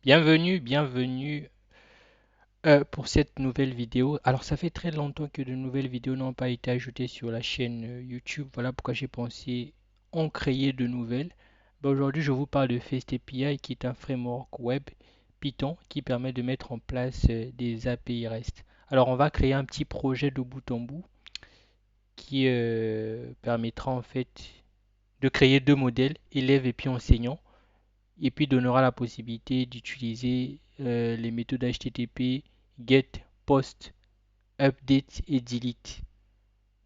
Bienvenue pour cette nouvelle vidéo. Alors ça fait très longtemps que de nouvelles vidéos n'ont pas été ajoutées sur la chaîne YouTube. Voilà pourquoi j'ai pensé en créer de nouvelles. Aujourd'hui je vous parle de FastAPI qui est un framework web Python qui permet de mettre en place des API REST. Alors on va créer un petit projet de bout en bout qui permettra en fait de créer deux modèles, élève et puis enseignant, et puis donnera la possibilité d'utiliser les méthodes HTTP, GET, POST, UPDATE et DELETE.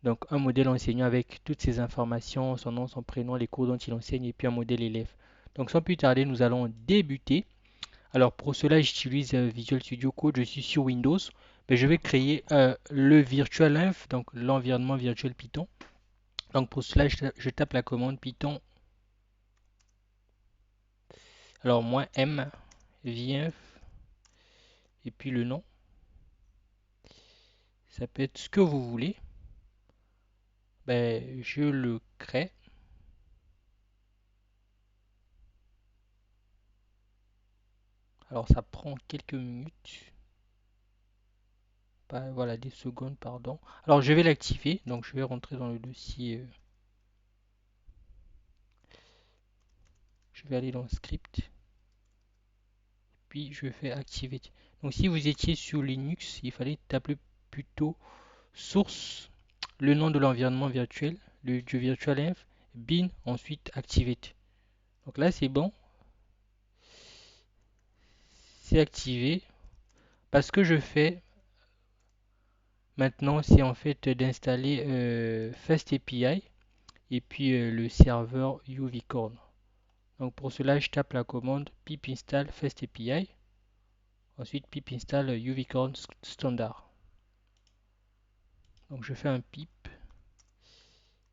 Donc un modèle enseignant avec toutes ces informations, son nom, son prénom, les cours dont il enseigne et puis un modèle élève. Donc sans plus tarder, nous allons débuter. Alors pour cela, j'utilise Visual Studio Code, je suis sur Windows, mais je vais créer le virtual env, donc l'environnement virtuel Python. Donc pour cela, je tape la commande Python. Alors moins M, VINF, et puis le nom. Ça peut être ce que vous voulez. Ben, je le crée. Alors ça prend quelques minutes. Pas, voilà, des secondes, pardon. Alors je vais l'activer. Donc je vais rentrer dans le dossier. Je vais aller dans script. Puis je fais activer. Donc si vous étiez sur Linux, il fallait taper plutôt source, le nom de l'environnement virtuel, du virtual env, bin, ensuite activate. Donc là c'est bon. C'est activé. Parce que je fais maintenant, c'est en fait d'installer FastAPI et puis le serveur UVcorn. Donc pour cela, je tape la commande pip install FastAPI, ensuite pip install UVcorn standard. Donc je fais un pip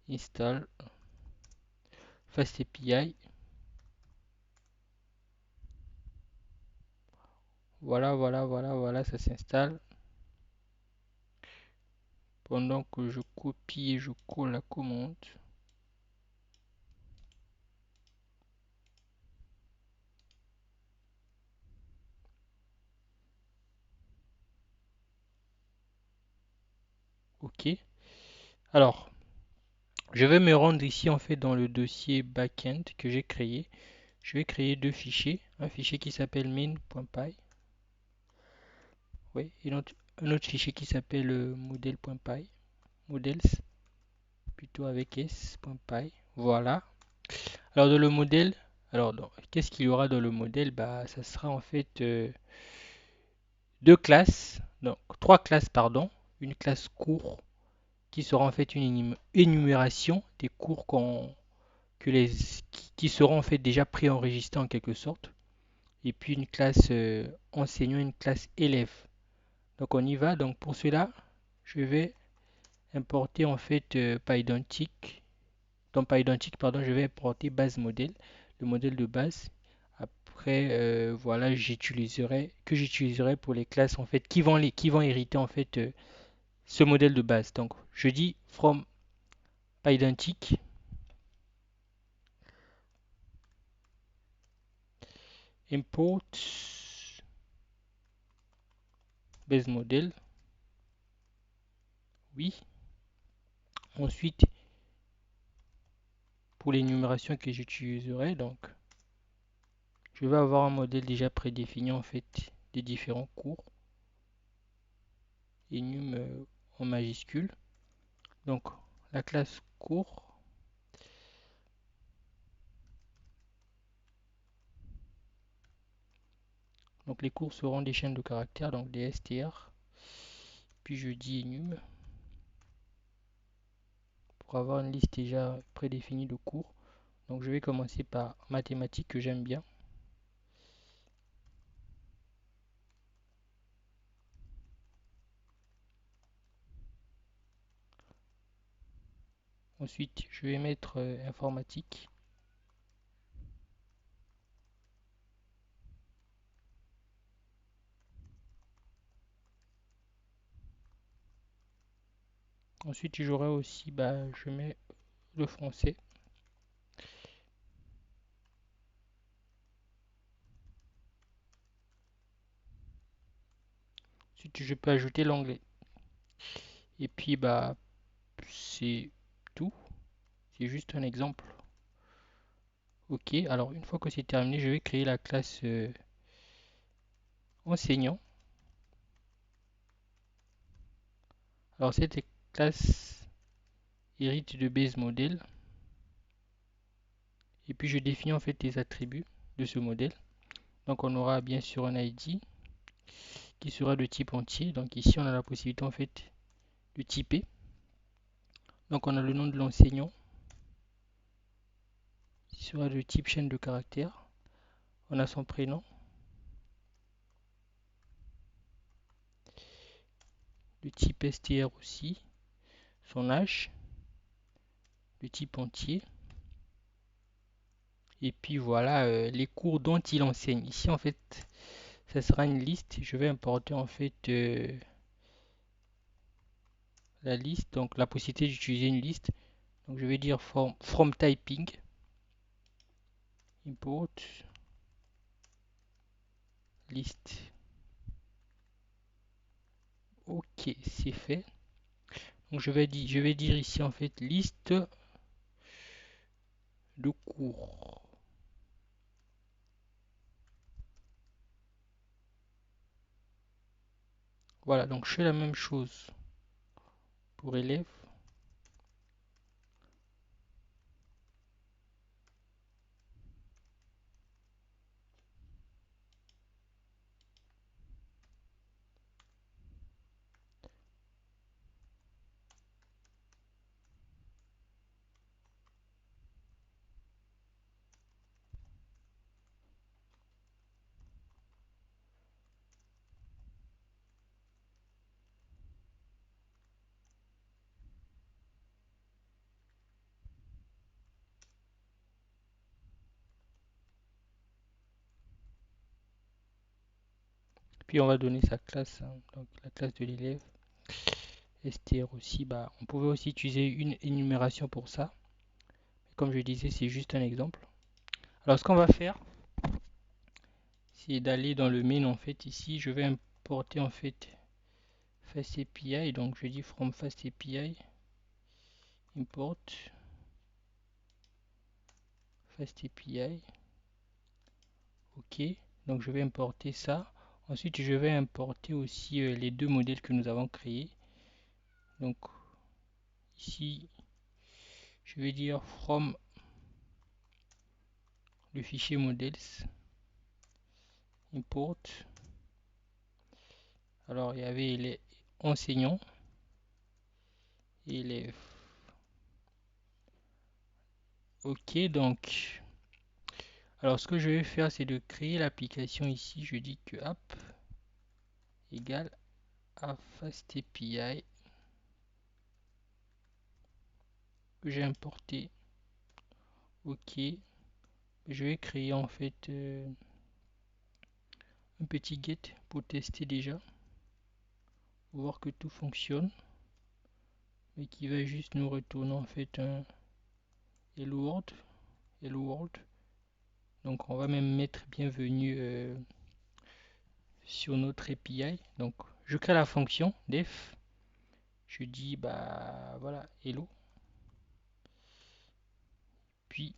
install FastAPI. Voilà, ça s'installe. Pendant que je copie et je colle la commande. OK. Alors, je vais me rendre ici en fait dans le dossier backend que j'ai créé. Je vais créer deux fichiers. Un fichier qui s'appelle main.py. Oui, et un autre fichier qui s'appelle model.py. Models, plutôt avec s.py. Voilà. Alors dans le modèle, qu'est-ce qu'il y aura dans le modèle? Bah, ça sera en fait deux classes, donc trois classes, pardon. Une classe cours qui sera en fait une énumération des cours que les, qui seront en fait déjà préenregistrés en quelque sorte. Et puis une classe enseignant, une classe élève. Donc on y va. Donc pour cela, je vais importer en fait PyIdentic. Dans PyIdentic, pardon, je vais importer base modèle, le modèle de base. Après, voilà, j'utiliserai pour les classes en fait qui vont hériter en fait ce modèle de base. Donc je dis from PyIdentic import base model. Oui. Ensuite, pour l'énumération que j'utiliserai, donc je vais avoir un modèle déjà prédéfini en fait des différents cours. Enum en majuscule. Donc la classe cours. Donc les cours seront des chaînes de caractères, donc des str. Puis je dis enum pour avoir une liste déjà prédéfinie de cours. Donc je vais commencer par mathématiques que j'aime bien. Ensuite, je vais mettre informatique. Ensuite, j'aurai aussi, je mets le français. Ensuite, je peux ajouter l'onglet. Et puis, bah, c'est tout. C'est juste un exemple. Ok, alors une fois que c'est terminé, je vais créer la classe enseignant. Alors cette classe hérite de base model. Et puis je définis en fait les attributs de ce modèle. Donc on aura bien sûr un ID qui sera de type entier. Donc ici on a la possibilité en fait de typer. Donc on a le nom de l'enseignant qui sera de type chaîne de caractères. On a son prénom, de type str aussi, son âge, de type entier. Et puis voilà les cours dont il enseigne. Ici en fait ça sera une liste. Je vais importer en fait la liste, donc la possibilité d'utiliser une liste. Donc je vais dire from typing import list. Ok, c'est fait. Donc je vais dire ici en fait liste de cours. Voilà, donc je fais la même chose pour élèves. Puis on va donner sa classe, hein, donc la classe de l'élève. str aussi, bah, on pouvait aussi utiliser une énumération pour ça. Comme je disais, c'est juste un exemple. Alors ce qu'on va faire, c'est d'aller dans le main en fait. Ici, je vais importer en fait FastAPI. Donc je dis from FastAPI import FastAPI. Ok, donc je vais importer ça. Ensuite, je vais importer aussi les deux modèles que nous avons créés. Donc ici, je vais dire from le fichier models import. Alors il y avait les enseignants, élèves. Ok, donc alors ce que je vais faire, c'est de créer l'application ici. Je dis que app égale à FastAPI que j'ai importé. Ok, je vais créer en fait un petit get pour tester déjà, voir que tout fonctionne, mais qui va juste nous retourner en fait un hello world. Hello world. Donc on va même mettre bienvenue sur notre API. Donc je crée la fonction def. Je dis bah voilà hello. Puis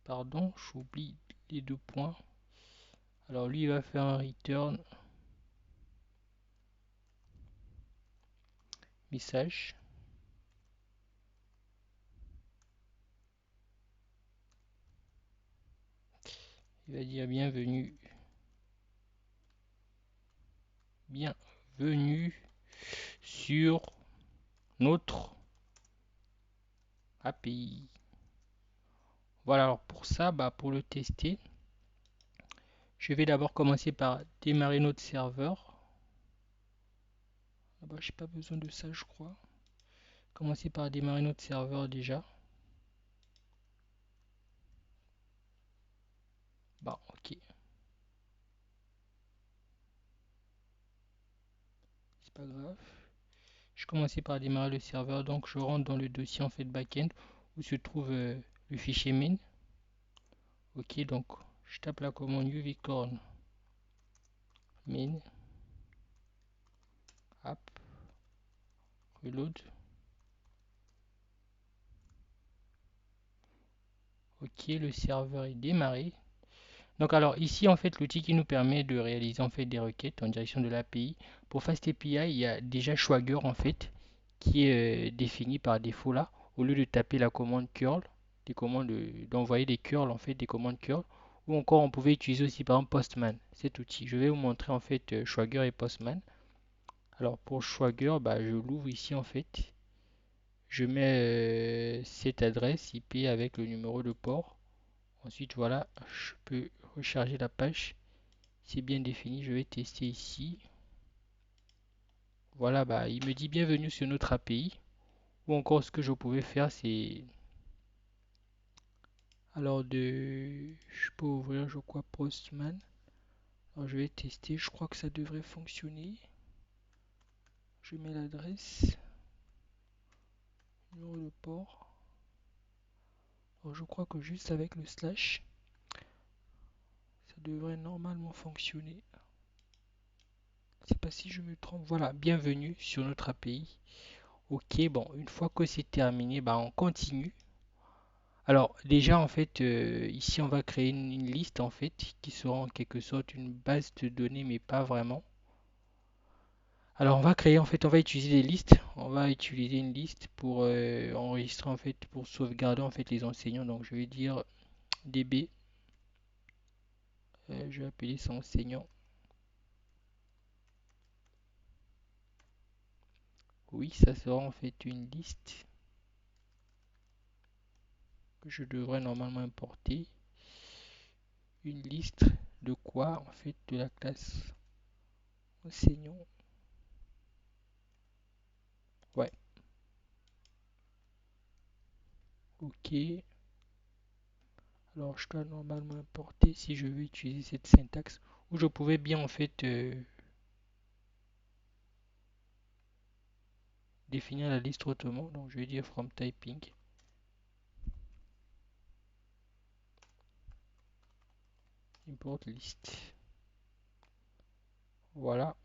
pardon, j'oublie les deux points. Alors lui il va faire un return message. Il va dire bienvenue. Bienvenue sur notre API. Voilà, alors pour ça, bah, pour le tester, je vais d'abord commencer par démarrer notre serveur. Ah bah, j'ai pas besoin de ça, je crois. Commencer par démarrer notre serveur déjà. Bah, ok. C'est pas grave. Je commençais par démarrer le serveur, donc je rentre dans le dossier en fait backend où se trouve le fichier main. Ok, donc je tape la commande uvicorn main. Hop, reload. Ok, le serveur est démarré. Donc alors ici en fait l'outil qui nous permet de réaliser en fait des requêtes en direction de l'API. Pour FastAPI, il y a déjà Swagger en fait qui est défini par défaut là. Au lieu de taper la commande curl, des commandes d'envoyer des curls en fait, des commandes curl. Ou encore on pouvait utiliser aussi par exemple Postman, cet outil. Je vais vous montrer en fait Swagger et Postman. Alors pour Swagger, bah, je l'ouvre ici en fait. Je mets cette adresse IP avec le numéro de port. Ensuite voilà, je peux recharger la page. C'est bien défini, je vais tester ici. Voilà, bah, il me dit bienvenue sur notre API. Ou encore ce que je pouvais faire, c'est alors je peux ouvrir, je crois, Postman. Alors je vais tester, je crois que ça devrait fonctionner. Je mets l'adresse, numéro de port. Alors je crois que juste avec le slash, ça devrait normalement fonctionner. Je sais pas si je me trompe. Voilà, bienvenue sur notre API. Ok, bon, une fois que c'est terminé, bah, on continue. Alors déjà en fait ici on va créer une liste en fait qui sera en quelque sorte une base de données mais pas vraiment. Alors on va créer en fait on va utiliser des listes, on va utiliser une liste pour enregistrer en fait pour sauvegarder en fait les enseignants. Donc je vais dire db, je vais appeler ça enseignant. Oui, ça sera en fait une liste que je devrais normalement importer. Une liste de quoi en fait de la classe enseignant. Ouais, ok. Alors je dois normalement importer si je veux utiliser cette syntaxe où je pouvais bien en fait définir la liste autrement. Donc je vais dire from typing import list. Voilà.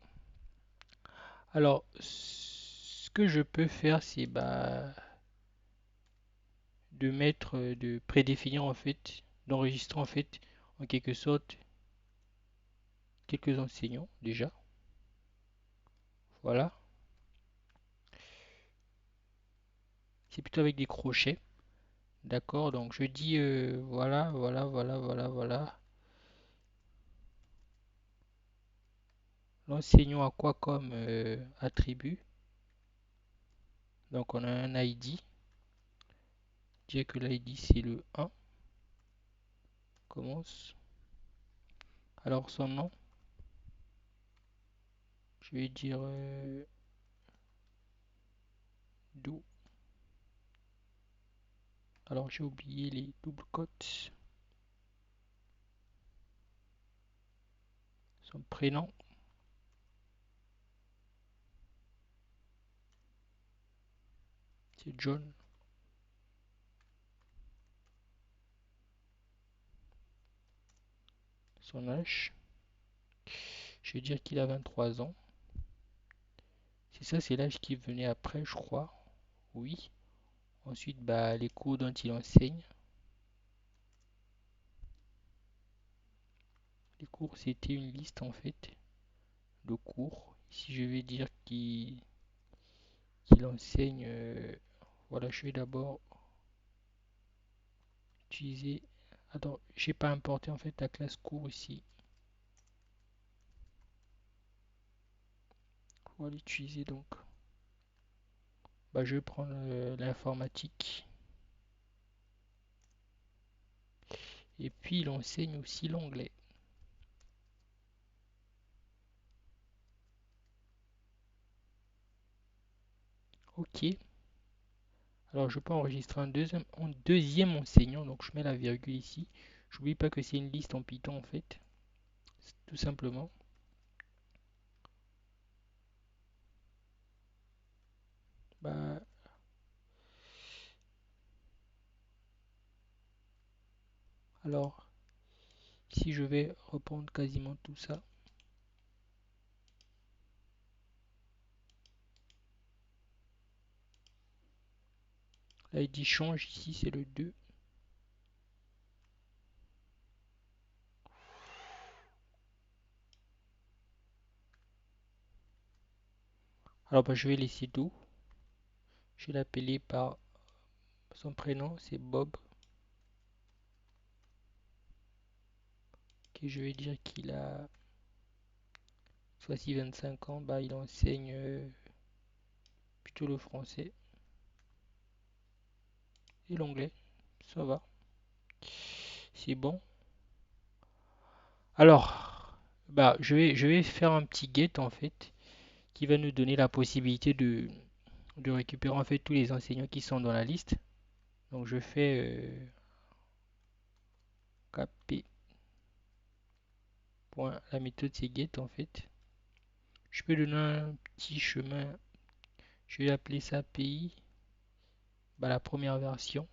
Alors ce que je peux faire c'est bah, de mettre, de prédéfinir en fait, d'enregistrer en fait en quelque sorte quelques enseignants déjà. Voilà. C'est plutôt avec des crochets. D'accord, donc je dis voilà, voilà, voilà, voilà, voilà. L'enseignant a quoi comme attribut? Donc on a un ID. Dire que l'ID c'est le 1. Commence. Alors son nom, je vais dire do. Alors j'ai oublié les double cotes. Son prénom, c'est John. Son âge, je vais dire qu'il a 23 ans. C'est ça, c'est l'âge qui venait après, je crois. Oui. Ensuite, bah, les cours dont il enseigne. Les cours, c'était une liste en fait de cours. Ici, je vais dire qu'il enseigne. Voilà, je vais d'abord utiliser. Attends, j'ai pas importé en fait la classe cours ici. On va l'utiliser donc. Bah, je vais prendre l'informatique. Et puis, il enseigne aussi l'anglais. Ok. Alors, je peux enregistrer un deuxième enseignant. Donc, je mets la virgule ici. J'oublie pas que c'est une liste en Python en fait. Tout simplement. Bah, alors, si je vais reprendre quasiment tout ça. Là, il dit change ici, c'est le 2. Alors, bah, je vais laisser Do. Je vais l'appeler par son prénom, c'est Bob. Ok, je vais dire qu'il a soit 25 ans, bah, il enseigne plutôt le français et l'anglais. Ça va, c'est bon. Alors, bah, je vais faire un petit get en fait qui va nous donner la possibilité de récupérer en fait tous les enseignants qui sont dans la liste. Donc, je fais kp. La méthode c'est get en fait. Je peux donner un petit chemin. Je vais appeler ça pays. Bah, la première version.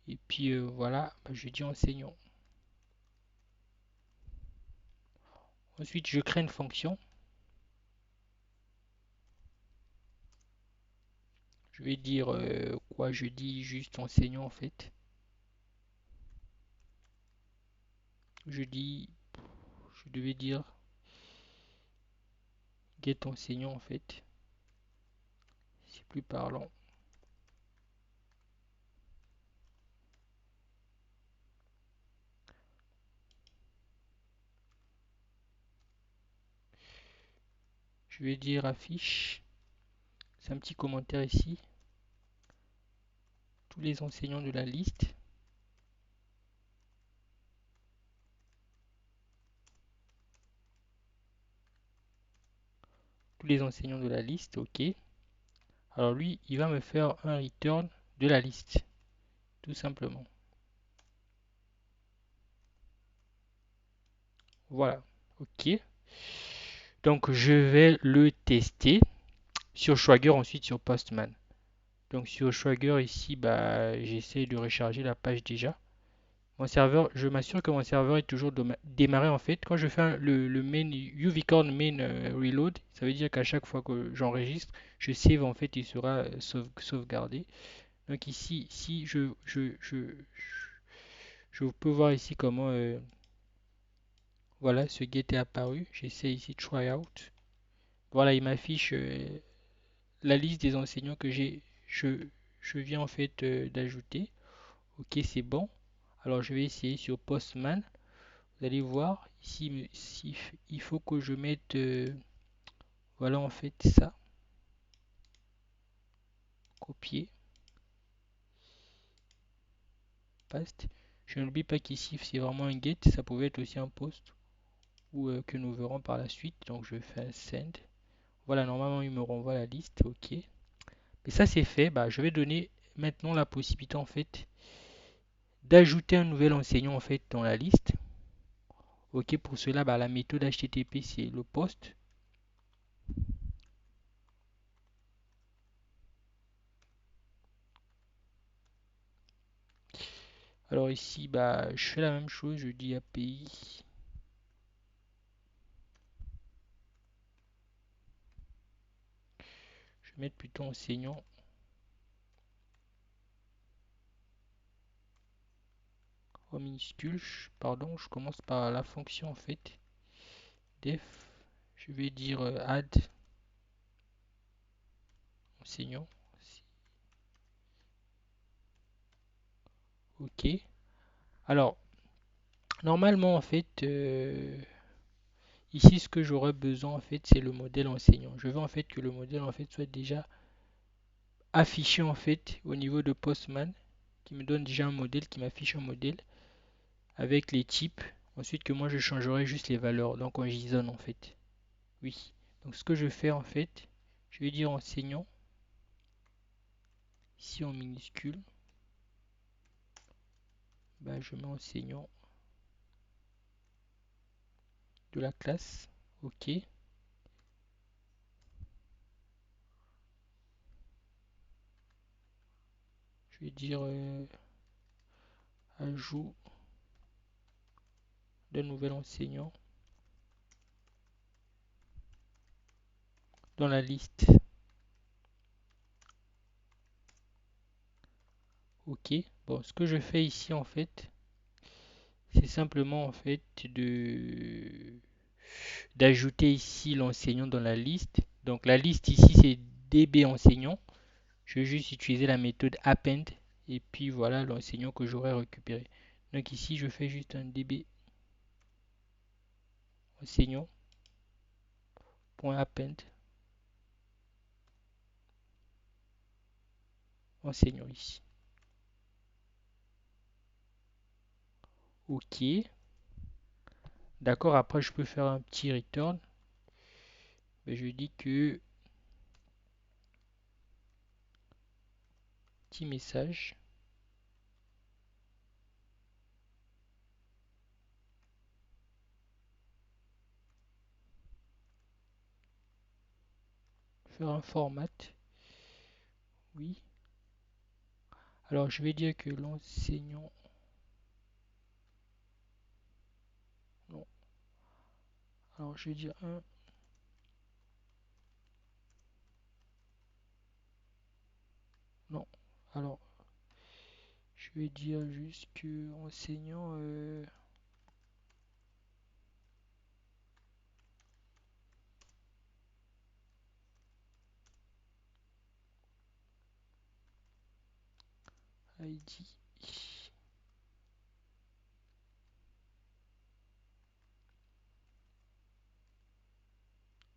Et puis voilà, bah, je dis enseignant. Ensuite, je crée une fonction. Je vais dire quoi? Je dis juste enseignant en fait. Je dis, je devais dire get enseignant en fait. C'est plus parlant. Je vais dire affiche. C'est un petit commentaire ici. Tous les enseignants de la liste. Tous les enseignants de la liste, ok. Alors lui, il va me faire un return de la liste, tout simplement. Voilà, ok. Donc je vais le tester sur Swagger, ensuite sur Postman. Donc sur Swagger ici, bah, j'essaie de recharger la page déjà. Mon serveur, je m'assure que mon serveur est toujours démarré en fait. Quand je fais le main UVcorn main reload, ça veut dire qu'à chaque fois que j'enregistre, je save en fait, il sera sauvegardé. Donc ici, si je peux voir ici comment voilà, ce get est apparu. J'essaie ici try out. Voilà, il m'affiche la liste des enseignants que je viens en fait d'ajouter. Ok, c'est bon. Alors je vais essayer sur Postman. Vous allez voir ici, il faut que je mette voilà en fait ça. Copier, paste. Je n'oublie pas qu'ici c'est vraiment un get. Ça pouvait être aussi un post ou que nous verrons par la suite. Donc je fais un send. Voilà, normalement il me renvoie la liste. Ok. Mais ça c'est fait. Bah, je vais donner maintenant la possibilité en fait d'ajouter un nouvel enseignant en fait dans la liste. Ok, pour cela, bah, la méthode HTTP c'est le post. Alors ici, bah, je fais la même chose, je dis API. Je vais mettre plutôt enseignant en minuscule. Pardon, je commence par la fonction en fait. Def, je vais dire add enseignant. Ok. Alors, normalement en fait, ici ce que j'aurais besoin en fait, c'est le modèle enseignant. Je veux en fait que le modèle en fait soit déjà affiché en fait au niveau de Postman, qui me donne déjà un modèle, qui m'affiche un modèle avec les types. Ensuite que moi je changerai juste les valeurs, donc en JSON en fait. Oui. Donc ce que je fais en fait, je vais dire enseignant, ici en minuscule, bah, je mets enseignant de la classe, ok. Je vais dire ajout d'un nouvel enseignant dans la liste. OK. Bon, ce que je fais ici en fait, c'est simplement en fait de d'ajouter ici l'enseignant dans la liste. Donc la liste ici c'est DB enseignant. Je vais juste utiliser la méthode append et puis voilà l'enseignant que j'aurais récupéré. Donc ici je fais juste un DB enseignant.append enseignant ici. OK. D'accord, après je peux faire un petit return. Mais je dis que petit message. Faire un format. Oui. Alors je vais dire que l'enseignant. Non. Alors je vais dire un. Non. Alors je vais dire juste que enseignant. ID.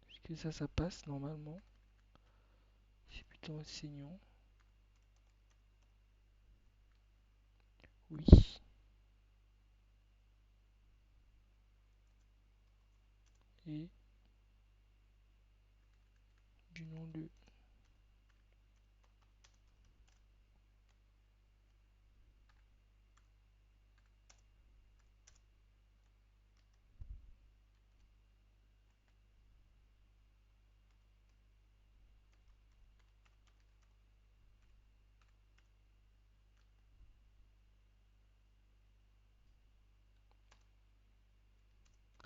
Est-ce que ça passe normalement? C'est plutôt enseignant. Oui. Et du nom de.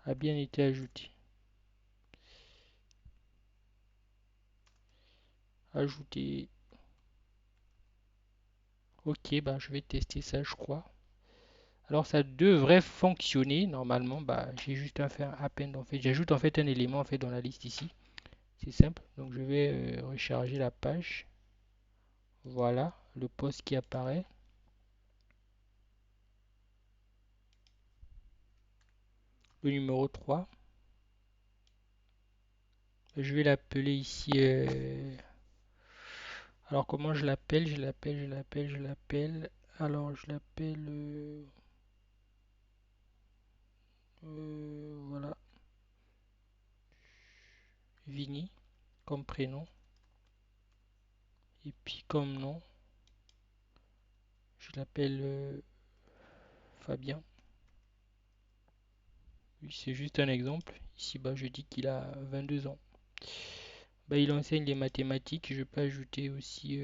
A bien été ajouté. Ajouté. Ok, bah je vais tester ça, je crois. Alors ça devrait fonctionner normalement. Bah j'ai juste à faire append en fait. J'ajoute en fait un élément en fait dans la liste ici. C'est simple. Donc je vais recharger la page. Voilà le post qui apparaît. Le numéro 3. Je vais l'appeler ici. Alors comment je l'appelle? Je l'appelle. Alors je l'appelle. Voilà. Vini comme prénom. Et puis comme nom, je l'appelle Fabien. Oui, c'est juste un exemple. Ici bas, je dis qu'il a 22 ans. Bah, il enseigne les mathématiques. Je peux ajouter aussi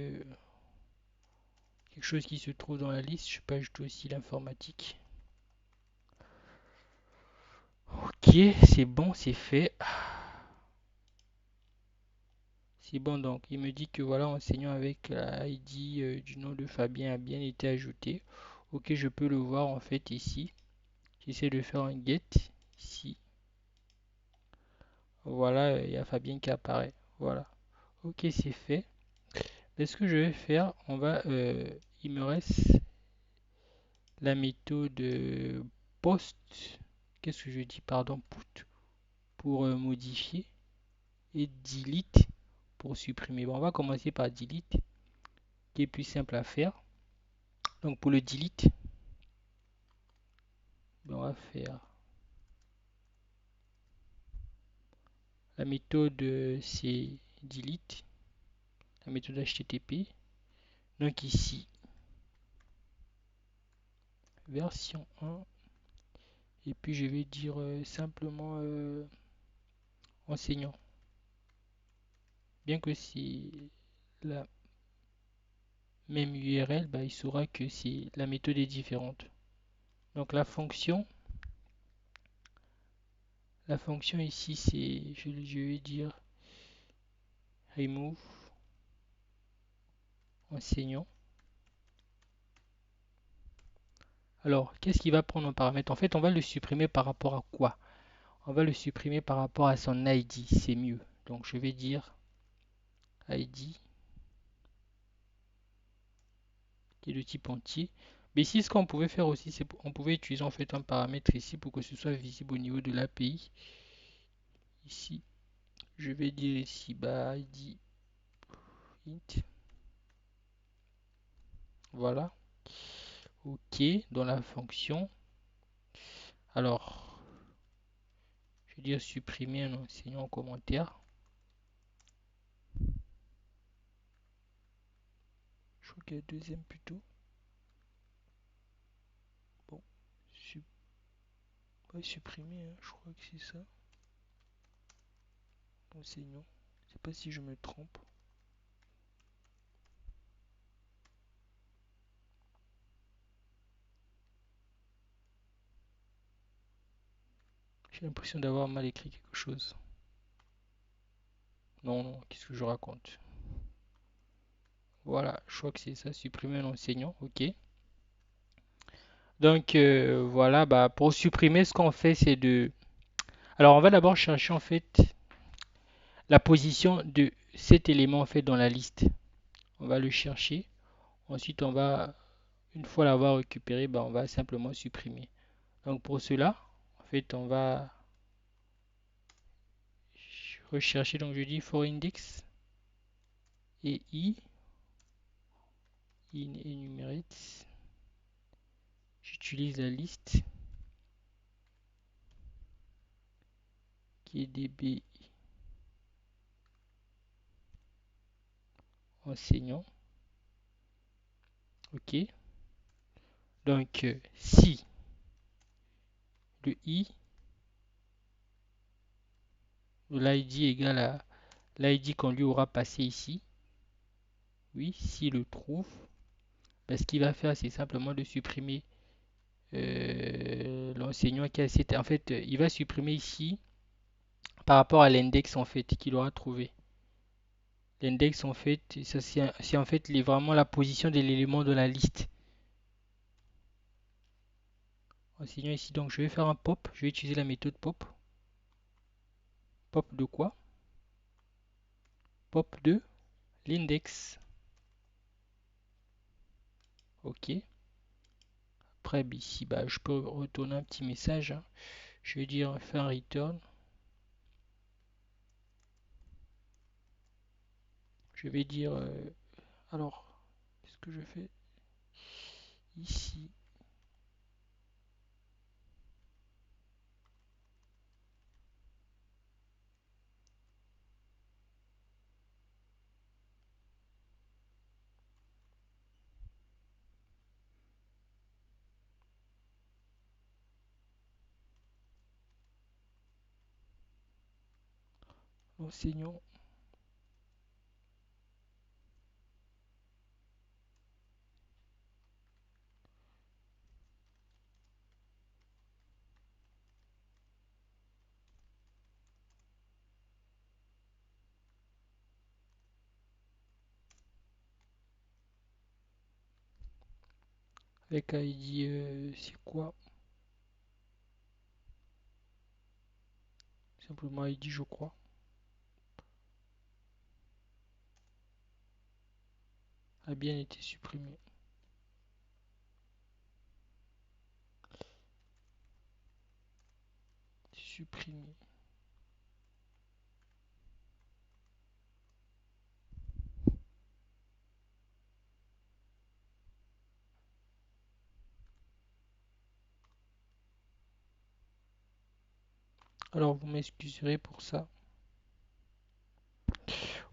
quelque chose qui se trouve dans la liste. Je peux ajouter aussi l'informatique. Ok, c'est bon, c'est fait. C'est bon, donc il me dit que voilà, enseignant avec la ID du nom de Fabien a bien été ajouté. Ok, je peux le voir en fait ici. J'essaie de faire un get ici. Voilà, il y a Fabien qui apparaît. Voilà. Ok, c'est fait. Mais ce que je vais faire, il me reste la méthode post. Qu'est-ce que je dis? Pardon, put pour modifier et delete pour supprimer. Bon, on va commencer par delete, qui est plus simple à faire. Donc pour le delete, ben, on va faire la méthode c'est delete, la méthode HTTP. Donc ici, version 1. Et puis je vais dire simplement enseignant. Bien que c'est la même URL, bah, il saura que la méthode est différente. Donc la fonction ici, c'est, je vais dire remove enseignant. Alors, qu'est-ce qu'il va prendre en paramètre? En fait, on va le supprimer par rapport à quoi? On va le supprimer par rapport à son ID, c'est mieux. Donc, je vais dire ID qui est de type entier. Mais ici, ce qu'on pouvait faire aussi, c'est qu'on pouvait utiliser en fait un paramètre ici pour que ce soit visible au niveau de l'API. Ici, je vais dire ici bah, ID int. Voilà. OK, dans la fonction. Alors, je vais dire supprimer un enseignant en commentaire. Je crois qu'il y a deuxième plutôt. Bon, pas supprimer, hein, je crois que c'est ça. Enseignant. Je sais pas si je me trompe. J'ai l'impression d'avoir mal écrit quelque chose. Non, non, qu'est-ce que je raconte? Voilà, je crois que c'est ça, supprimer un enseignant, ok. Donc voilà, bah, pour supprimer, ce qu'on fait, c'est de... Alors on va d'abord chercher en fait la position de cet élément en fait dans la liste. On va le chercher. Ensuite, on va, une fois l'avoir récupéré, bah, on va simplement supprimer. Donc pour cela, en fait, on va rechercher, donc je dis for index et in enumerate. J'utilise la liste qui est db enseignant. Ok. Donc si le i de l'id égale à l'id qu'on lui aura passé ici, oui, s'il le trouve, ben, ce qu'il va faire, c'est simplement de supprimer l'enseignant qui a cette... En fait, il va supprimer ici par rapport à l'index en fait qu'il aura trouvé. L'index en fait, c'est en fait vraiment la position de l'élément de la liste. Enseignant ici, donc je vais faire un pop, je vais utiliser la méthode pop. Pop de quoi? Pop de l'index. Ok. Après, ici, bah, je peux retourner un petit message, hein. Je vais dire faire return. Je vais dire alors, qu'est-ce que je fais ici? L'enseignant avec ID, c'est quoi? Simplement ID, je crois. A bien été supprimé. Supprimé. Alors, vous m'excuserez pour ça.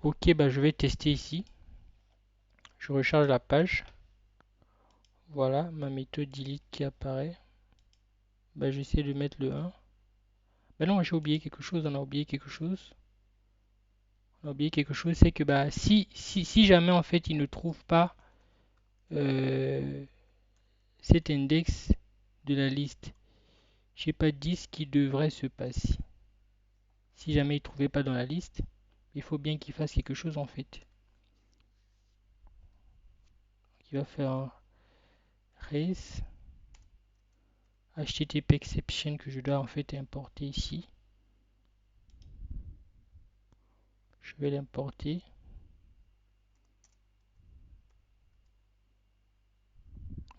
Ok, bah, je vais tester ici. Je recharge la page. Voilà, ma méthode delete qui apparaît. Bah, j'essaie de mettre le 1. Bah non, j'ai oublié quelque chose, on a oublié quelque chose. On a oublié quelque chose, c'est que bah, si jamais en fait il ne trouve pas euh, cet index de la liste, j'ai pas dit ce qui devrait se passer. Si jamais il ne trouvait pas dans la liste, il faut bien qu'il fasse quelque chose en fait. Il va faire un raise HTTP exception que je dois en fait importer ici. Je vais l'importer.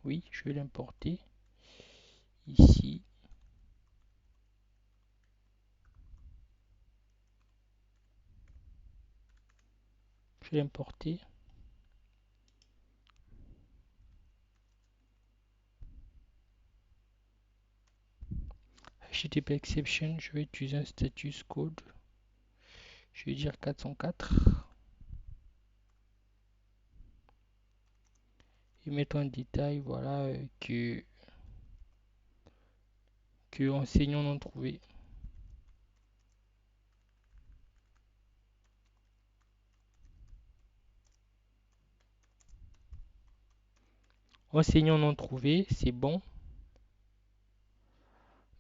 Oui, je vais l'importer ici. Je vais l'importer. HTTP exception, je vais utiliser un status code. Je vais dire 404. Et mettre en détail, voilà, que enseignants non trouvé. Enseignants non trouvé, c'est bon.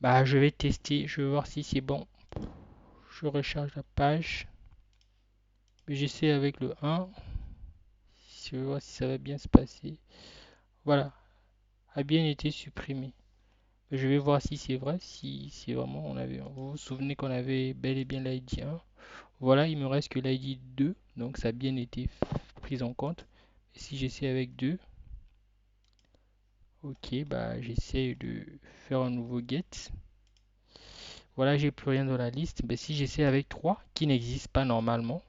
Bah, je vais tester, je vais voir si c'est bon. Je recharge la page. J'essaie avec le 1. Je vais voir si ça va bien se passer. Voilà, a bien été supprimé. Je vais voir si c'est vrai, si c'est vraiment on avait. Vous vous souvenez qu'on avait bel et bien l'ID 1. Voilà, il me reste que l'ID 2, donc ça a bien été pris en compte. Et si j'essaie avec 2, ok, bah j'essaie de faire un nouveau get. Voilà, j'ai plus rien dans la liste. Mais si j'essaie avec 3, qui n'existe pas normalement,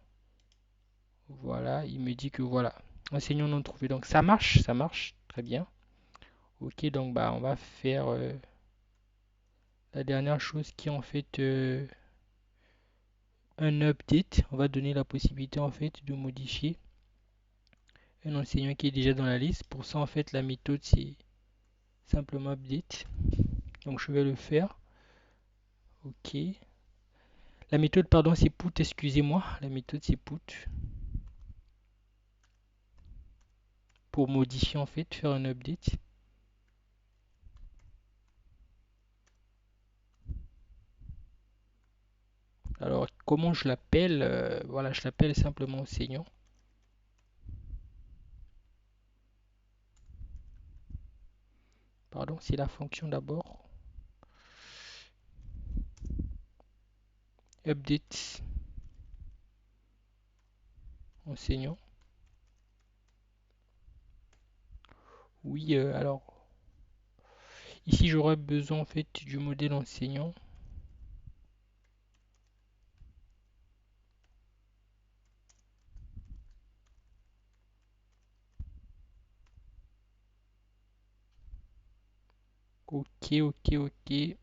voilà, il me dit que voilà, enseignant non trouvé. Donc ça marche, très bien. Ok, donc bah on va faire la dernière chose qui est en fait un update. On va donner la possibilité en fait de modifier un enseignant qui est déjà dans la liste. Pour ça en fait la méthode c'est simplement update. Donc je vais le faire. Ok. La méthode pardon c'est put, excusez-moi. La méthode c'est put. Pour modifier en fait, faire un update. Alors comment je l'appelle voilà, je l'appelle simplement enseignant. Pardon, c'est la fonction d'abord. Update enseignant. Oui, alors ici j'aurais besoin en fait du modèle enseignant. Ok, ok, ok.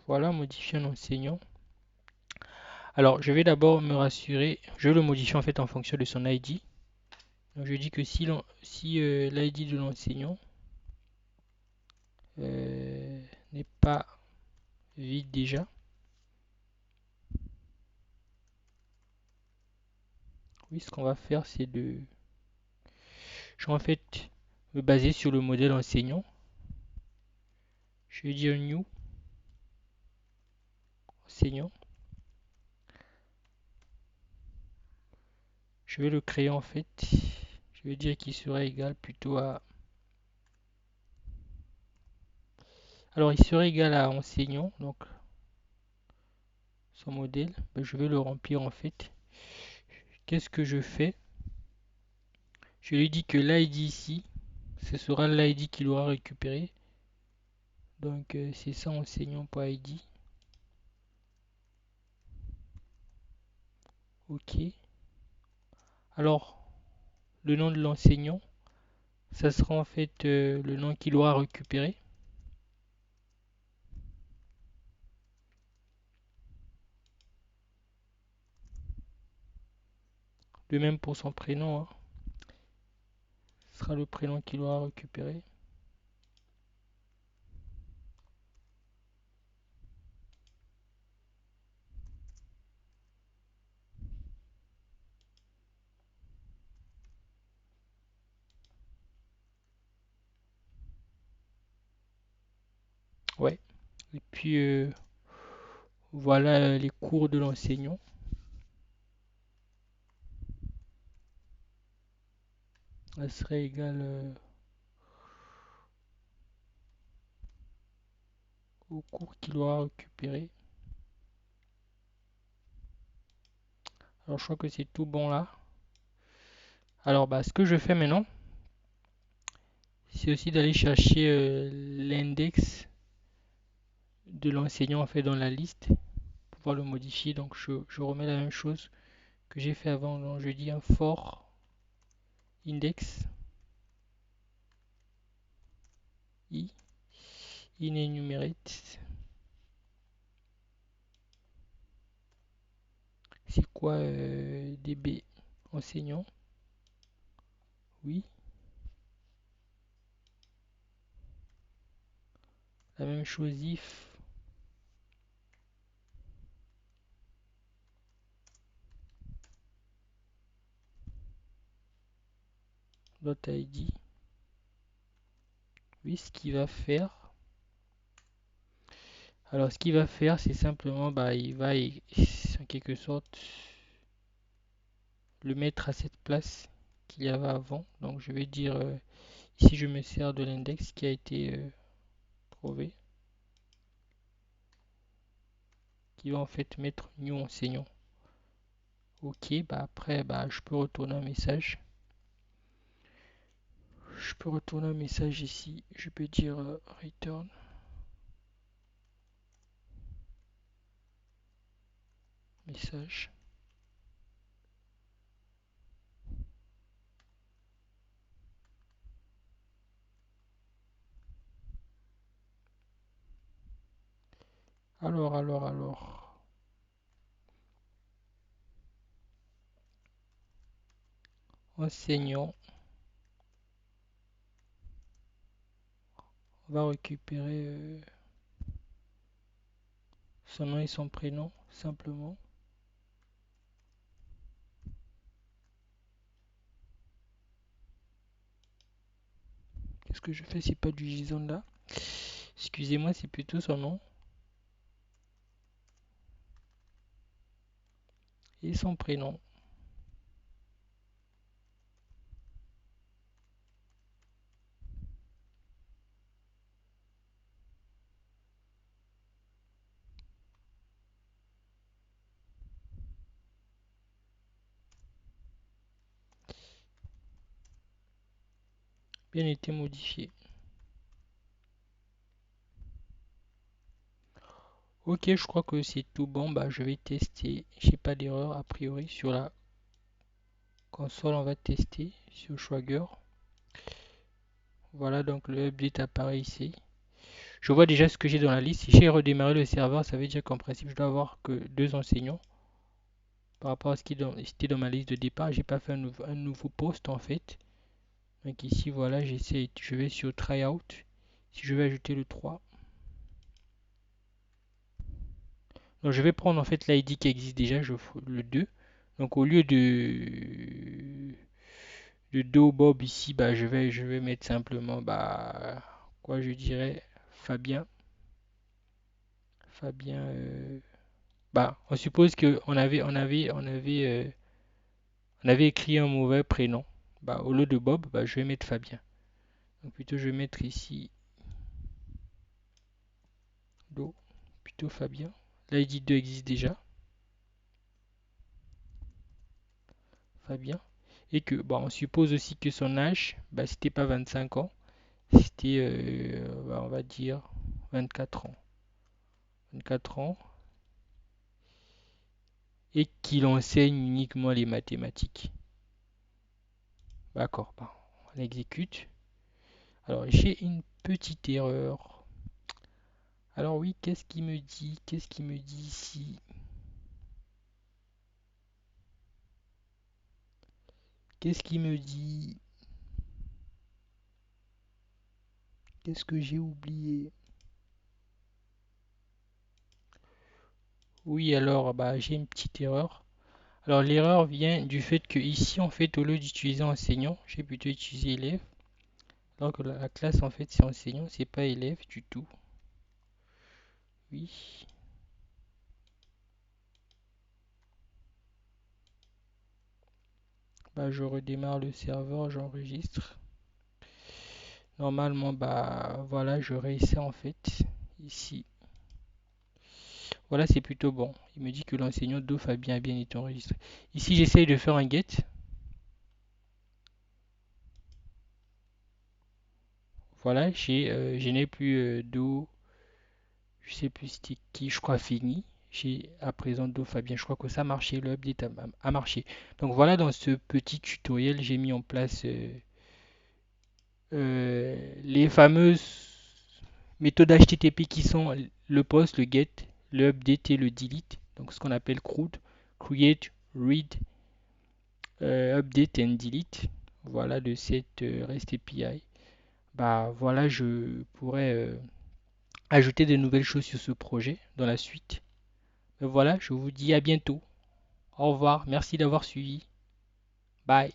Voilà, modifier un enseignant. Alors, je vais d'abord me rassurer. Je vais le modifier en fait en fonction de son ID. Donc, je dis que si l'ID de l'enseignant n'est pas vide déjà, oui, ce qu'on va faire, c'est de. Je vais en fait me baser sur le modèle enseignant. Je vais dire new enseignant. Je vais le créer en fait. Je vais dire qu'il serait égal plutôt à. Alors, il serait égal à enseignant. Donc, son modèle, ben, je vais le remplir en fait. Qu'est-ce que je fais? Je lui dis que l'ID ici, ce sera l'ID qu'il aura récupéré. Donc c'est ça enseignant.id. Ok. Alors le nom de l'enseignant, ça sera en fait le nom qu'il aura récupéré. De même pour son prénom, hein. Ce sera le prénom qu'il aura récupéré. Et puis voilà les cours de l'enseignant. Ça serait égal au cours qu'il aura récupéré. Alors je crois que c'est tout bon là. Alors bah, ce que je fais maintenant, c'est aussi d'aller chercher l'index de l'enseignant en fait dans la liste pour pouvoir le modifier. Donc je remets la même chose que j'ai fait avant. Donc je dis un for index i in enumerate. C'est quoi db enseignant? Oui. La même chose if .id. Oui, ce qu'il va faire. Alors, ce qu'il va faire, c'est simplement, bah, il va en quelque sorte le mettre à cette place qu'il y avait avant. Donc, je vais dire ici, je me sers de l'index qui a été trouvé, qui va en fait mettre new enseignant. Ok, bah après, bah, je peux retourner un message. Je peux retourner un message ici. Je peux dire return. Message. Alors. Enseignant. On va récupérer son nom et son prénom, simplement. Qu'est-ce que je fais? C'est pas du JSON là. Excusez-moi, c'est plutôt son nom et son prénom. Bien été modifié. Ok, je crois que c'est tout bon. Bah, je vais tester. J'ai pas d'erreur a priori sur la console. On va tester sur Swagger. Voilà, donc le update apparaît ici. Je vois déjà ce que j'ai dans la liste. Si j'ai redémarré le serveur, ça veut dire qu'en principe, je dois avoir que 2 enseignants par rapport à ce qui était dans ma liste de départ. J'ai pas fait un nouveau post en fait. Donc ici, voilà, je vais sur tryout. Si je vais ajouter le 3. Donc je vais prendre en fait l'ID qui existe déjà, le 2. Donc au lieu de Do Bob ici, bah, je vais mettre simplement, bah, quoi je dirais, Fabien. Fabien, bah, on suppose que on avait écrit un mauvais prénom. Bah, au lieu de Bob, bah, je vais mettre Fabien. Donc plutôt je vais mettre ici Do, plutôt Fabien. L'ID 2 existe déjà, Fabien. Et que, bah, on suppose aussi que son âge, bah, c'était pas 25 ans, c'était, bah, on va dire, 24 ans. 24 ans. Et qu'il enseigne uniquement les mathématiques. D'accord, bah, on exécute. Alors, j'ai une petite erreur. Alors oui, qu'est-ce qu'il me dit? Qu'est-ce qu'il me dit ici? Qu'est-ce qu'il me dit? Qu'est-ce que j'ai oublié? Oui, alors, bah, j'ai une petite erreur. Alors, l'erreur vient du fait que ici, en fait, au lieu d'utiliser enseignant, j'ai plutôt utilisé élève. Alors que la classe, en fait, c'est enseignant, c'est pas élève du tout. Oui. Bah, je redémarre le serveur, j'enregistre. Normalement, bah voilà, je réessaie en fait ici. Voilà, c'est plutôt bon. Il me dit que l'enseignant DOF a bien été enregistré. Ici, j'essaye de faire un get. Voilà, je n'ai plus d'eau. Je sais plus c'était qui, je crois fini. J'ai à présent d'eau Fabien. Je crois que ça a marché, le update a marché. Donc voilà, dans ce petit tutoriel, j'ai mis en place les fameuses méthodes HTTP qui sont le post, le get, le update et le delete. Donc ce qu'on appelle CRUD, create, read, update and delete. Voilà de cette REST API. Bah voilà, je pourrais ajouter de nouvelles choses sur ce projet dans la suite. Voilà, je vous dis à bientôt. Au revoir, merci d'avoir suivi. Bye.